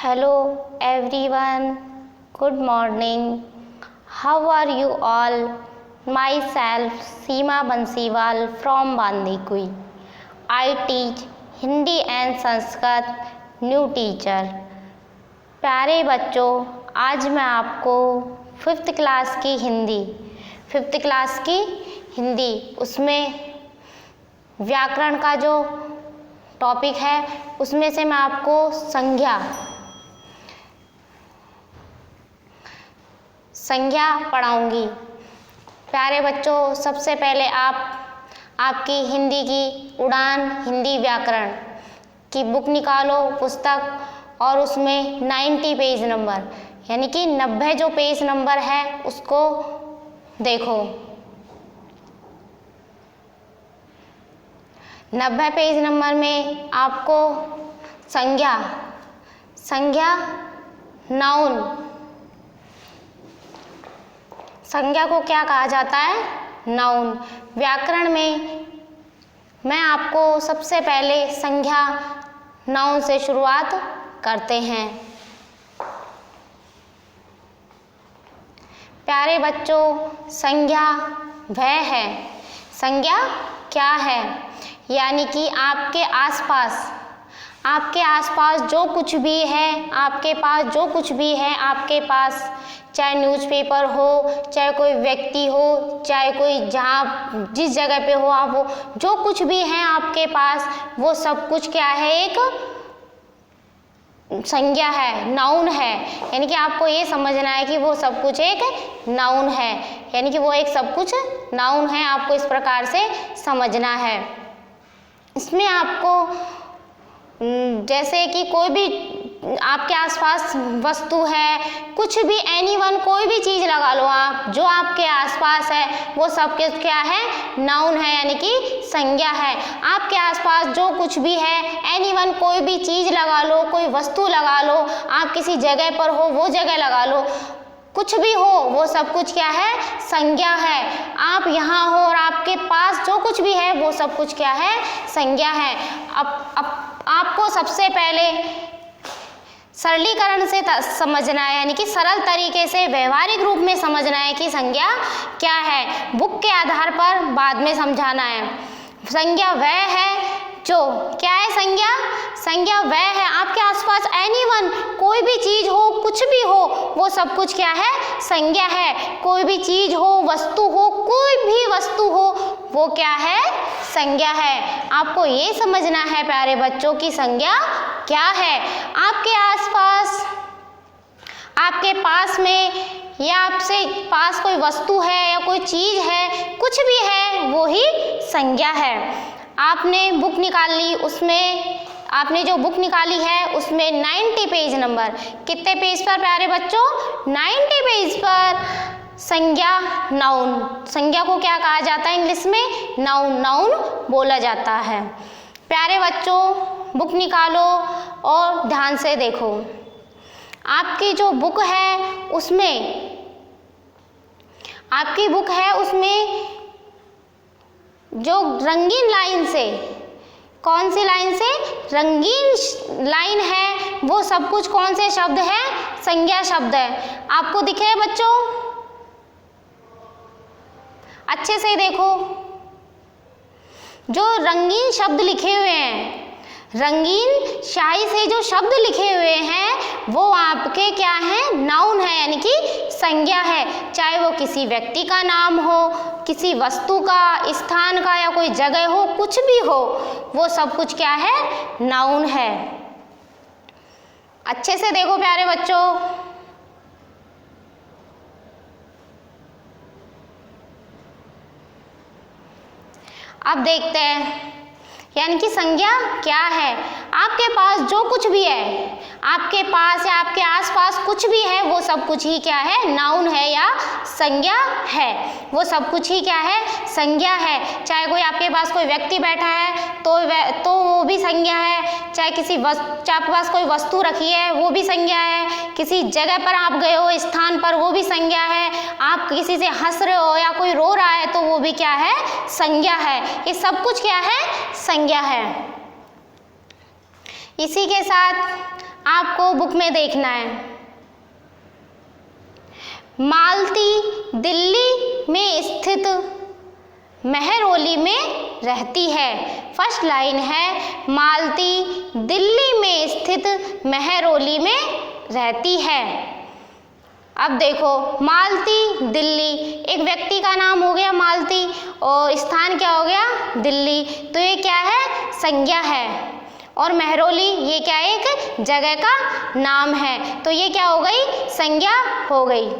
Hello everyone, good morning. How are you all? Myself Seema Bansiwal from Bandikui. I teach Hindi and Sanskrit new teacher. प्यारे बच्चों, आज मैं आपको fifth class की हिंदी उसमें व्याकरण का जो टॉपिक है उसमें से मैं आपको संज्ञा पढ़ाऊंगी। प्यारे बच्चों, सबसे पहले आपकी हिंदी की उड़ान हिंदी व्याकरण की बुक निकालो, पुस्तक, और उसमें 90 पेज नंबर यानी कि 90 जो पेज नंबर है उसको देखो। 90 पेज नंबर में आपको संज्ञा नाउन, संज्ञा को क्या कहा जाता है? नाउन। व्याकरण में मैं आपको सबसे पहले संज्ञा नाउन से शुरुआत करते हैं। प्यारे बच्चों, संज्ञा वह है, संज्ञा क्या है? यानी कि आपके आसपास जो कुछ भी है, आपके पास चाहे न्यूज़पेपर हो, चाहे कोई व्यक्ति हो, चाहे कोई जिस जगह पे हो आप, वो जो कुछ भी है आपके पास, वो सब कुछ क्या है? एक संज्ञा है, नाउन है। यानी कि आपको ये समझना है कि वो सब कुछ एक नाउन है, यानी कि वो एक सब कुछ नाउन है। आपको इस प्रकार से समझना है। इसमें आपको जैसे कि कोई भी आपके आसपास वस्तु है, कुछ भी, एनीवन, कोई भी चीज़ लगा लो आप, जो आपके आसपास है वो सब क्या है? नाउन है, यानी कि संज्ञा है। आपके आसपास जो कुछ भी है, एनीवन, कोई भी चीज़ लगा लो, कोई वस्तु लगा लो, आप किसी जगह पर हो वो जगह लगा लो, कुछ भी हो वो सब कुछ क्या है? संज्ञा है। आप यहाँ हो और आपके पास जो कुछ भी है वो सब कुछ क्या है? संज्ञा है। अब आपको सबसे पहले सरलीकरण से समझना है, यानी कि सरल तरीके से व्यवहारिक रूप में समझना है कि संज्ञा क्या है। बुक के आधार पर बाद में समझाना है। संज्ञा वह है जो क्या है? संज्ञा वह है, आपके आसपास एनीवन, कोई भी चीज हो, कुछ भी हो, वो सब कुछ क्या है? संज्ञा है। कोई भी चीज हो, वस्तु हो, कोई भी वस्तु हो, वो क्या है? संज्ञा है। आपको ये समझना है प्यारे बच्चों की संज्ञा क्या है। आपके आसपास, आपके पास में, या आपसे पास कोई वस्तु है या कोई चीज है, कुछ भी है, वो ही संज्ञा है। आपने बुक निकाल ली, उसमें आपने जो बुक निकाली है उसमें 90 पेज नंबर, कितने पेज पर प्यारे बच्चों? 90 पेज पर संज्ञा नाउन। संज्ञा को क्या कहा जाता है इंग्लिश में? नाउन बोला जाता है। प्यारे बच्चों, बुक निकालो और ध्यान से देखो। आपकी जो बुक है उसमें जो रंगीन लाइन से, कौन सी लाइन से? रंगीन लाइन है, वो सब कुछ कौन से शब्द है? संज्ञा शब्द है। आपको दिख रहे हैं बच्चों? अच्छे से देखो, जो रंगीन शब्द लिखे हुए हैं, रंगीन स्याही से जो शब्द लिखे हुए हैं वो आपके क्या है? नाउन है, यानी कि संज्ञा है। चाहे वो किसी व्यक्ति का नाम हो, किसी वस्तु का, स्थान का, या कोई जगह हो, कुछ भी हो, वो सब कुछ क्या है? नाउन है। अच्छे से देखो प्यारे बच्चों। अब देखते हैं यानी कि संज्ञा क्या है। आपके पास जो कुछ भी है, आपके पास या आपके आसपास कुछ भी है, वो सब कुछ ही क्या है? नाउन है या संज्ञा है। वो सब कुछ ही क्या है? संज्ञा है। चाहे कोई आपके पास कोई व्यक्ति बैठा है तो वो भी संज्ञा है। चाहे आपके पास कोई वस्तु रखी है वो भी संज्ञा है। किसी जगह पर आप गए हो, स्थान पर, वो भी संज्ञा है। आप किसी से हंस रहे हो या कोई रो रहा है तो वो भी क्या है? संज्ञा है। ये सब कुछ क्या है? संज्ञा है। इसी के साथ आपको बुक में देखना है। मालती दिल्ली में स्थित मेहरौली में रहती है। फर्स्ट लाइन है मालती दिल्ली में स्थित मेहरौली में रहती है। अब देखो मालती दिल्ली, एक व्यक्ति का नाम हो गया मालती और स्थान क्या हो गया दिल्ली, तो ये क्या है संज्ञा है। और मेहरौली ये क्या है एक जगह का नाम है, तो ये क्या हो गई संज्ञा हो गई।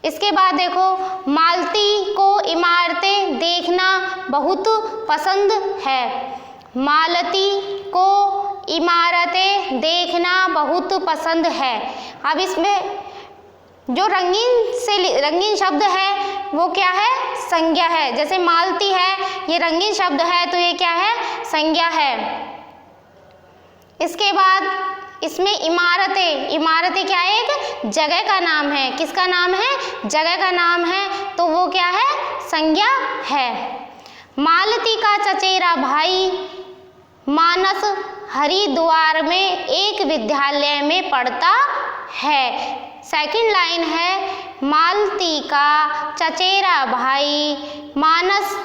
इसके बाद देखो मालती को इमारतें देखना बहुत पसंद है। मालती को इमारतें देखना बहुत पसंद है। अब इसमें जो रंगीन शब्द है वो क्या है संज्ञा है। जैसे मालती है ये रंगीन शब्द है तो ये क्या है संज्ञा है। इसके बाद इसमें इमारतें क्या है एक जगह का नाम है। किसका नाम है जगह का नाम है, तो वो क्या है संज्ञा है। मालती का चचेरा भाई मानस हरिद्वार में एक विद्यालय में पढ़ता है। सेकंड लाइन है मालती का चचेरा भाई मानस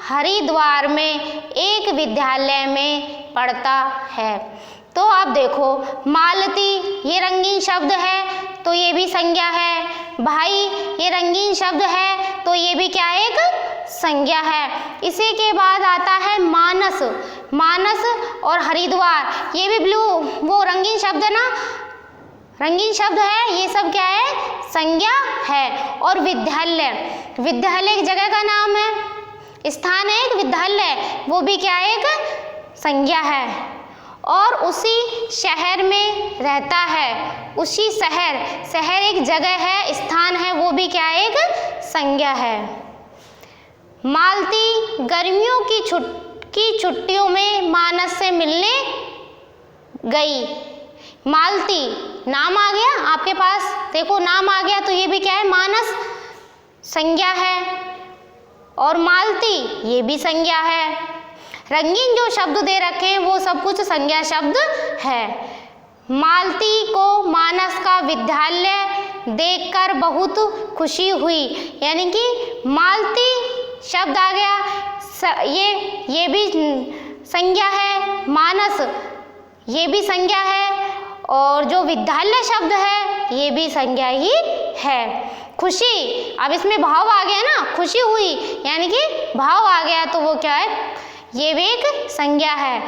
हरिद्वार में एक विद्यालय में पढ़ता है। तो आप देखो मालती ये रंगीन शब्द है तो ये भी संज्ञा है, भाई ये रंगीन शब्द है तो ये भी क्या है एक संज्ञा है। इसी के बाद आता है मानस और हरिद्वार, ये भी ब्लू वो रंगीन शब्द है ना, रंगीन शब्द है, ये सब क्या है संज्ञा है। और विद्यालय एक जगह का नाम है, स्थान है एक विद्यालय, वो भी क्या है एक संज्ञा है। और उसी शहर में रहता है, उसी शहर एक जगह है स्थान है, वो भी क्या है एक संज्ञा है। मालती गर्मियों की छुट्टियों में मानस से मिलने गई। मालती नाम आ गया आपके पास, देखो नाम आ गया तो ये भी क्या है मानस संज्ञा है और मालती ये भी संज्ञा है। रंगीन जो शब्द दे रखे हैं वो सब कुछ संज्ञा शब्द है। मालती को मानस का विद्यालय देखकर बहुत खुशी हुई, यानी कि मालती शब्द आ गया, ये भी संज्ञा है, मानस ये भी संज्ञा है और जो विद्यालय शब्द है ये भी संज्ञा ही है। खुशी, अब इसमें भाव आ गया ना, खुशी हुई यानी कि भाव आ गया तो वो क्या है ये भी एक संज्ञा है।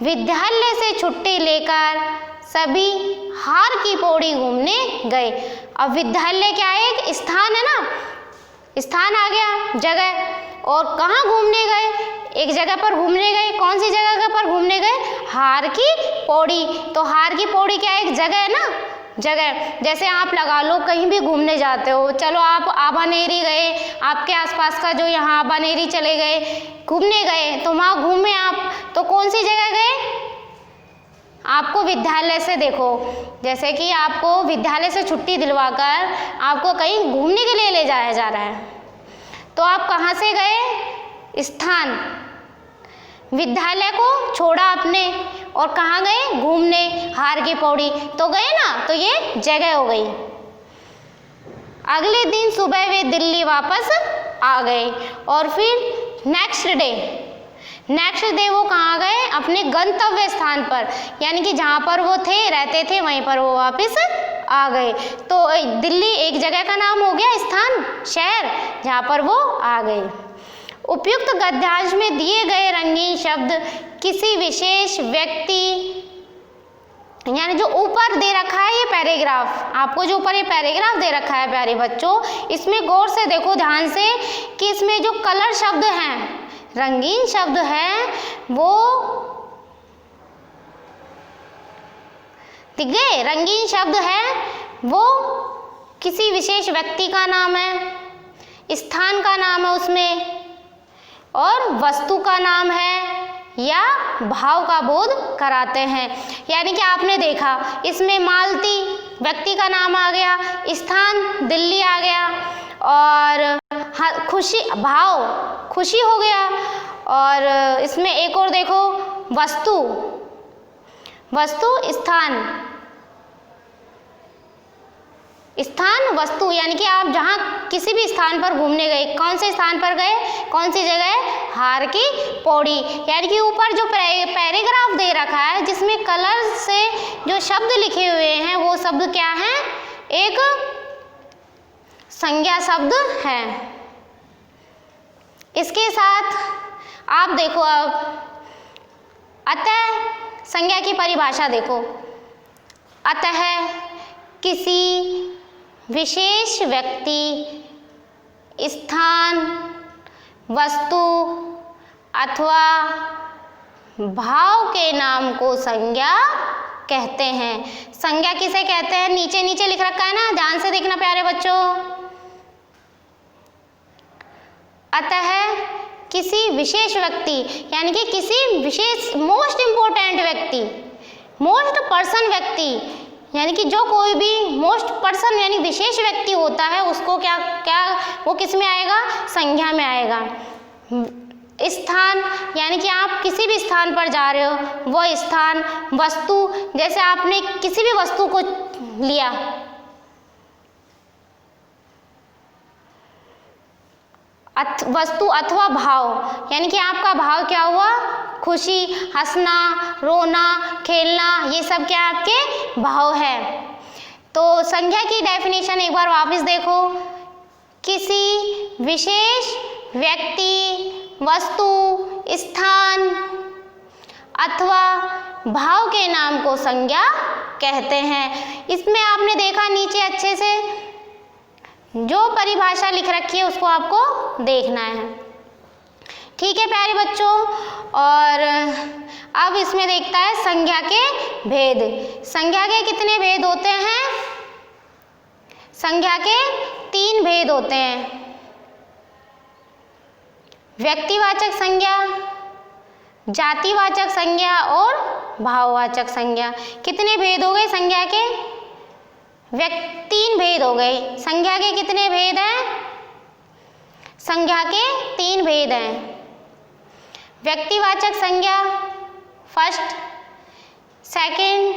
विद्यालय से छुट्टी लेकर सभी हार की पौड़ी घूमने गए। अब विद्यालय क्या है एक स्थान है ना, स्थान आ गया जगह, और कहाँ घूमने गए एक जगह पर घूमने गए, कौन सी जगह पर घूमने गए हार की पौड़ी। तो हार की पौड़ी क्या है एक जगह है ना, जगह जैसे आप लगा लो कहीं भी घूमने जाते हो, चलो आप आबानेरी गए, आपके आसपास का जो यहाँ आबानेरी चले गए घूमने गए तो वहाँ घूमे आप, तो कौन सी जगह गए आपको विद्यालय से, देखो जैसे कि आपको विद्यालय से छुट्टी दिलवाकर आपको कहीं घूमने के लिए ले जाया जा रहा है तो आप कहाँ से गए स्थान, विद्यालय को छोड़ा आपने और कहाँ गए घूमने हार की पौड़ी, तो गए ना, तो ये जगह हो गई। अगले दिन सुबह वे दिल्ली वापस आ गए और फिर नेक्स्ट डे वो कहाँ गए अपने गंतव्य स्थान पर, यानी कि जहाँ पर वो रहते थे वहीं पर वो वापस आ गए। तो दिल्ली एक जगह का नाम हो गया, स्थान शहर जहाँ पर वो आ गए। उपयुक्त गद्यांश में दिए गए रंगीन शब्द किसी विशेष व्यक्ति, यानी जो ऊपर दे रखा है ये पैराग्राफ, आपको जो ऊपर ये पैराग्राफ दे रखा है प्यारे बच्चों, इसमें गौर से देखो ध्यान से कि इसमें जो कलर शब्द हैं, रंगीन शब्द हैं, वो ठीक है, रंगीन शब्द है वो किसी विशेष व्यक्ति का नाम है, स्थान का नाम है उसमें, और वस्तु का नाम है या भाव का बोध कराते हैं। यानी कि आपने देखा इसमें मालती व्यक्ति का नाम आ गया, स्थान दिल्ली आ गया, और खुशी भाव खुशी हो गया, और इसमें एक और देखो वस्तु स्थान स्थान वस्तु, यानी कि आप जहाँ किसी भी स्थान पर घूमने गए, कौन से स्थान पर गए, कौन सी जगह, हार की पौड़ी। यानी कि ऊपर जो पैराग्राफ दे रखा है जिसमें कलर से जो शब्द लिखे हुए हैं वो शब्द क्या है, एक संज्ञा शब्द है। इसके साथ आप देखो अब अतः संज्ञा की परिभाषा देखो। अतः किसी विशेष व्यक्ति, स्थान, वस्तु अथवा भाव के नाम को संज्ञा कहते हैं। संज्ञा किसे कहते हैं, नीचे नीचे लिख रखा है ना, ध्यान से देखना प्यारे बच्चों। अतः किसी विशेष व्यक्ति, यानी कि किसी विशेष मोस्ट इंपॉर्टेंट व्यक्ति, मोस्ट पर्सन व्यक्ति, यानी कि जो कोई भी मोस्ट पर्सन यानी विशेष व्यक्ति होता है उसको क्या क्या वो किस में आएगा, संज्ञा में आएगा। स्थान, यानी कि आप किसी भी स्थान पर जा रहे हो वो स्थान, वस्तु, जैसे आपने किसी भी वस्तु को लिया, वस्तु अथवा भाव, यानी कि आपका भाव क्या हुआ, खुशी, हंसना, रोना, खेलना, ये सब क्या आपके भाव है। तो संज्ञा की डेफिनेशन एक बार वापस देखो। किसी विशेष व्यक्ति, वस्तु, स्थान अथवा भाव के नाम को संज्ञा कहते हैं। इसमें आपने देखा नीचे अच्छे से जो परिभाषा लिख रखी है उसको आपको देखना है, ठीक है प्यारे बच्चों। और अब इसमें देखता है संज्ञा के भेद। संज्ञा के कितने भेद होते हैं, संज्ञा के 3 भेद होते हैं। व्यक्तिवाचक संज्ञा, जातिवाचक संज्ञा और भाववाचक संज्ञा। कितने भेद हो गए संज्ञा के, 3 भेद हो गए। संज्ञा के कितने भेद हैं, संज्ञा के 3 भेद हैं। व्यक्तिवाचक संज्ञा फर्स्ट, सेकंड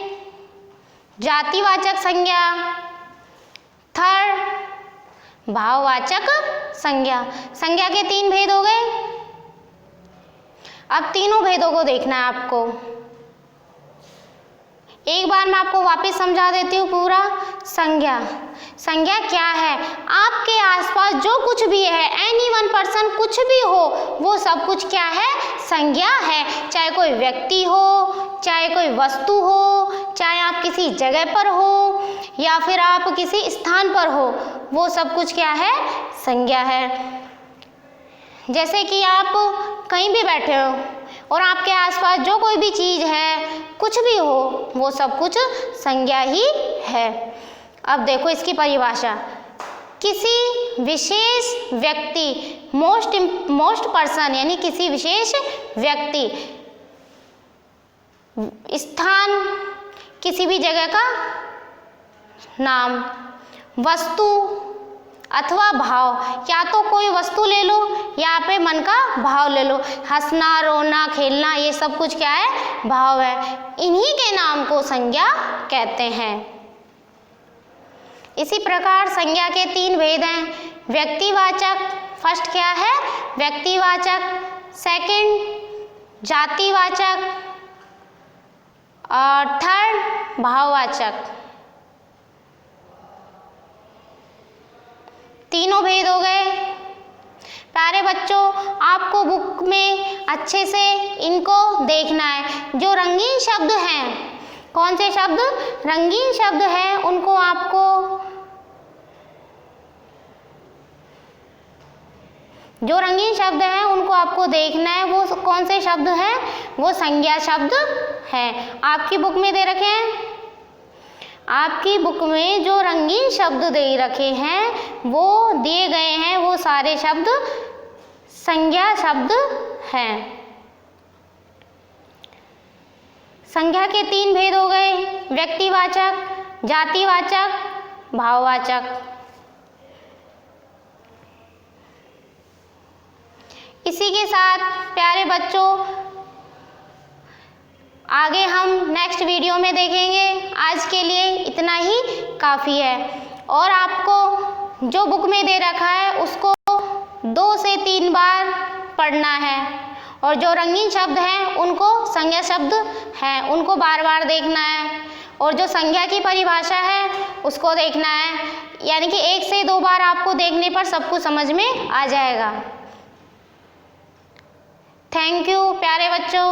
जातिवाचक संज्ञा, थर्ड भाववाचक संज्ञा। संज्ञा के 3 भेद हो गए। अब तीनों भेदों को देखना है आपको। एक बार मैं आपको वापस समझा देती हूँ पूरा। संज्ञा, संज्ञा क्या है, आपके आसपास जो कुछ भी है, एनी वन पर्सन, कुछ भी हो वो सब कुछ क्या है, संज्ञा है। चाहे कोई व्यक्ति हो, चाहे कोई वस्तु हो, चाहे आप किसी जगह पर हो या फिर आप किसी स्थान पर हो, वो सब कुछ क्या है, संज्ञा है। जैसे कि आप कहीं भी बैठे हो और आपके आसपास जो कोई भी चीज़ है, कुछ भी हो, वो सब कुछ संज्ञा ही है। अब देखो इसकी परिभाषा। किसी विशेष व्यक्ति, मोस्ट पर्सन, यानी किसी विशेष व्यक्ति, स्थान, किसी भी जगह का नाम, वस्तु अथवा भाव, या तो कोई वस्तु ले लो या पे मन का भाव ले लो। हंसना, रोना, खेलना, ये सब कुछ क्या है, भाव है। इन्हीं के नाम को संज्ञा कहते हैं। इसी प्रकार संज्ञा के 3 भेद हैं। व्यक्तिवाचक फर्स्ट क्या है, व्यक्तिवाचक, सेकंड जातिवाचक और थर्ड भाववाचक। तीनों भेद हो गए। प्यारे बच्चों, आपको बुक में अच्छे से इनको देखना है। जो रंगीन शब्द हैं, कौन से शब्द, रंगीन शब्द हैं, उनको आपको, जो रंगीन शब्द हैं उनको आपको देखना है। वो कौन से शब्द हैं, वो संज्ञा शब्द हैं। आपकी बुक में दे रखे हैं, आपकी बुक में जो रंगीन शब्द दे रखे हैं, वो दिए गए हैं, वो सारे शब्द संज्ञा शब्द हैं। संज्ञा के 3 भेद हो गए, व्यक्तिवाचक, जातिवाचक, भाववाचक। इसी के साथ प्यारे बच्चों आगे हम नेक्स्ट वीडियो में देखेंगे। आज के लिए इतना ही काफ़ी है। और आपको जो बुक में दे रखा है उसको 2 से 3 बार पढ़ना है और जो रंगीन शब्द हैं उनको संज्ञा शब्द हैं उनको बार बार देखना है और जो संज्ञा की परिभाषा है उसको देखना है, यानी कि 1 से 2 बार आपको देखने पर सब कुछ समझ में आ जाएगा। थैंक यू प्यारे बच्चों।